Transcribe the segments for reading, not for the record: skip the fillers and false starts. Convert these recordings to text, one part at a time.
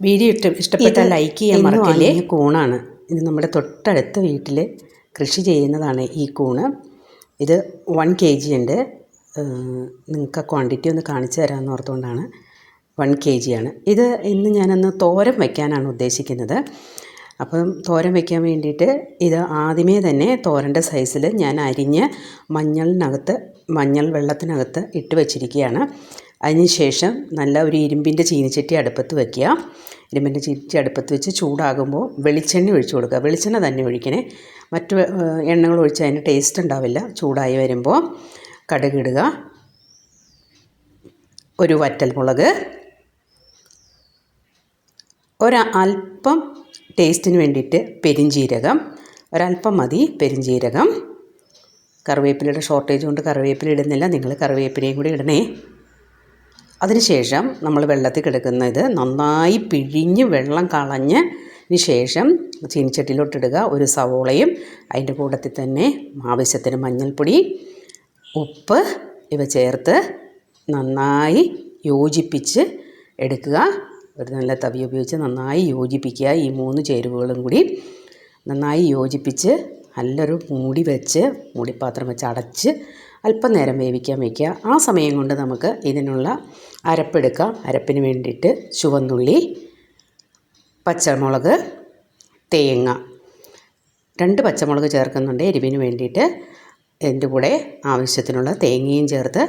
Video ഇഷ്ടപ്പെട്ടാൽ like ചെയ്യാൻ മറക്കല്ലേ. ഈ കൂണാണ് ഇത്. നമ്മുടെ തൊട്ടടുത്ത വീട്ടിൽ കൃഷി ചെയ്യുന്നതാണ് ഈ കൂണ്. ഇത് 1 kg ഉണ്ട്. നിങ്ങൾക്ക് ആ ക്വാണ്ടിറ്റി ഒന്ന് കാണിച്ചു തരാമെന്ന് ഓർത്തുകൊണ്ടാണ്. 1 kg ആണ് ഇത്. ഇന്ന് ഞാനൊന്ന് തോരൻ വയ്ക്കാനാണ് ഉദ്ദേശിക്കുന്നത്. അപ്പം തോരൻ വയ്ക്കാൻ വേണ്ടിയിട്ട് ഇത് ആദ്യമേ തന്നെ തോരൻ്റെ സൈസിൽ ഞാൻ അരിഞ്ഞ് മഞ്ഞൾ വെള്ളത്തിനകത്ത് ഇട്ട് വെച്ചിരിക്കുകയാണ്. അതിനുശേഷം നല്ല ഒരു ഇരുമ്പിൻ്റെ ചീനിച്ചട്ടി അടുപ്പത്ത് വയ്ക്കുക. ഇരുമ്പിൻ്റെ ചീനിച്ചട്ടി അടുപ്പത്ത് വെച്ച് ചൂടാകുമ്പോൾ വെളിച്ചെണ്ണ ഒഴിച്ചു കൊടുക്കുക. വെളിച്ചെണ്ണ തന്നെ ഒഴിക്കണേ, മറ്റു എണ്ണകൾ ഒഴിച്ചാൽ അതിന് ടേസ്റ്റ് ഉണ്ടാവില്ല. ചൂടായി വരുമ്പോൾ കടുകിടുക, ഒരു വറ്റൽമുളക്, ഒരല്പം ടേസ്റ്റിന് വേണ്ടിയിട്ട് പെരിഞ്ജീരകം, ഒരല്പം മതി പെരിഞ്ജീരകം. കറിവേപ്പിലയുടെ ഷോർട്ടേജ് കൊണ്ട് കറിവേപ്പില ഇടുന്നില്ല, നിങ്ങൾ കറിവേപ്പിലയും കൂടി ഇടണേ. അതിനുശേഷം നമ്മൾ വെള്ളത്തിൽ കിടക്കുന്ന ഇത് നന്നായി പിഴിഞ്ഞ് വെള്ളം കളഞ്ഞതിന് ശേഷം ചീനിച്ചട്ടിയിലോട്ടിടുക. ഒരു സവോളയും അതിൻ്റെ കൂട്ടത്തിൽ തന്നെ ആവശ്യത്തിന് മഞ്ഞൾപ്പൊടി, ഉപ്പ് ഇവ ചേർത്ത് നന്നായി യോജിപ്പിച്ച് എടുക്കുക. ഒരു നല്ല തവി ഉപയോഗിച്ച് നന്നായി യോജിപ്പിക്കുക. ഈ 3 ചേരുവകളും കൂടി നന്നായി യോജിപ്പിച്ച് നല്ലൊരു മൂടി വെച്ച് മൂടിപ്പാത്രം വെച്ച് അടച്ച് അല്പം നേരം വേവിക്കാൻ വയ്ക്കുക. ആ സമയം കൊണ്ട് നമുക്ക് ഇതിനുള്ള അരപ്പെടുക്കാം. അരപ്പിന് വേണ്ടിയിട്ട് ചുവന്നുള്ളി, പച്ചമുളക്, തേങ്ങ, 2 പച്ചമുളക് ചേർക്കുന്നുണ്ട് എരിവിന് വേണ്ടിയിട്ട്. അതിൻ്റെ കൂടെ ആവശ്യത്തിനുള്ള തേങ്ങയും ചേർത്ത്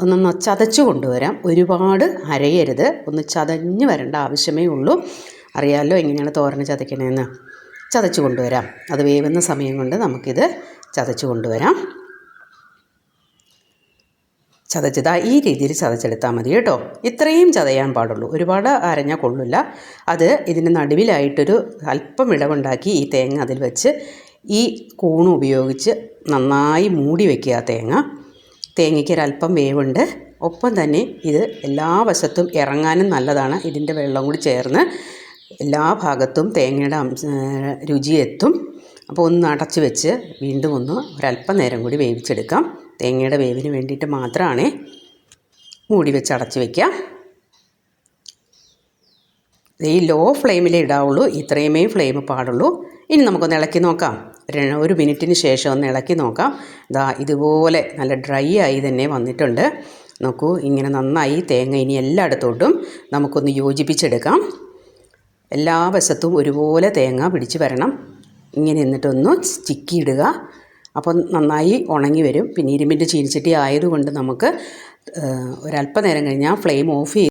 ഒന്നൊന്ന് ചതച്ച് കൊണ്ടുവരാം. ഒരുപാട് അരയരുത്, ഒന്ന് ചതഞ്ഞ് വരേണ്ട ആവശ്യമേ ഉള്ളൂ. അറിയാമല്ലോ എങ്ങനെയാണ് തോരന് ചതയ്ക്കണതെന്ന്. ചതച്ച് കൊണ്ടുവരാം. അത് വേവുന്ന സമയം കൊണ്ട് നമുക്കിത് ചതച്ച് കൊണ്ടുവരാം. ചതച്ചതാ ഈ രീതിയിൽ ചതച്ചെടുത്താൽ മതി കേട്ടോ. ഇത്രയും ചതയാൻ പാടുള്ളൂ, ഒരുപാട് അരഞ്ഞാൽ കൊള്ളില്ല. അത് ഇതിന് നടുവിലായിട്ടൊരു അല്പം വിടവുണ്ടാക്കി ഈ തേങ്ങ അതിൽ വെച്ച് ഈ കൂണ് ഉപയോഗിച്ച് നന്നായി മൂടി വയ്ക്കുക. തേങ്ങയ്ക്ക് ഒരല്പം വേവുണ്ട്. ഒപ്പം തന്നെ ഇത് എല്ലാ വശത്തും ഇറങ്ങാനും നല്ലതാണ്. ഇതിൻ്റെ വെള്ളം കൂടി ചേർന്ന് എല്ലാ ഭാഗത്തും തേങ്ങയുടെ രുചി എത്തും. അപ്പോൾ ഒന്ന് അടച്ച് വെച്ച് വീണ്ടും ഒരല്പം നേരം കൂടി വേവിച്ചെടുക്കാം. തേങ്ങയുടെ വേവിന് വേണ്ടിയിട്ട് മാത്രമാണ് മൂടി വെച്ച് അടച്ച് വയ്ക്കാം. ഈ ലോ ഫ്ലെയിമിലേ ഇടാവുള്ളൂ, ഇത്രയുമേ ഫ്ലെയിം പാടുള്ളൂ. ഇനി നമുക്കൊന്ന് ഇളക്കി നോക്കാം. 1 മിനിറ്റിന് ശേഷം ഒന്ന് ഇളക്കി നോക്കാം. ഇതുപോലെ നല്ല ഡ്രൈ ആയി തന്നെ വന്നിട്ടുണ്ട്. നോക്കൂ, ഇങ്ങനെ നന്നായി തേങ്ങ ഇനി എല്ലായിടത്തോട്ടും നമുക്കൊന്ന് യോജിപ്പിച്ചെടുക്കാം. എല്ലാ വശത്തും ഒരുപോലെ തേങ്ങ പിടിച്ച് വരണം. ഇങ്ങനെ എന്നിട്ടൊന്ന് ചിക്കിയിടുക. അപ്പോൾ നന്നായി ഉണങ്ങി വരും. പിന്നെ ഇരുമ്പിൻ്റെ ചീനിച്ചട്ടി ആയതുകൊണ്ട് നമുക്ക് ഒരല്പം നേരം കഴിഞ്ഞാൽ ഫ്ലെയിം ഓഫ് ചെയ്ത്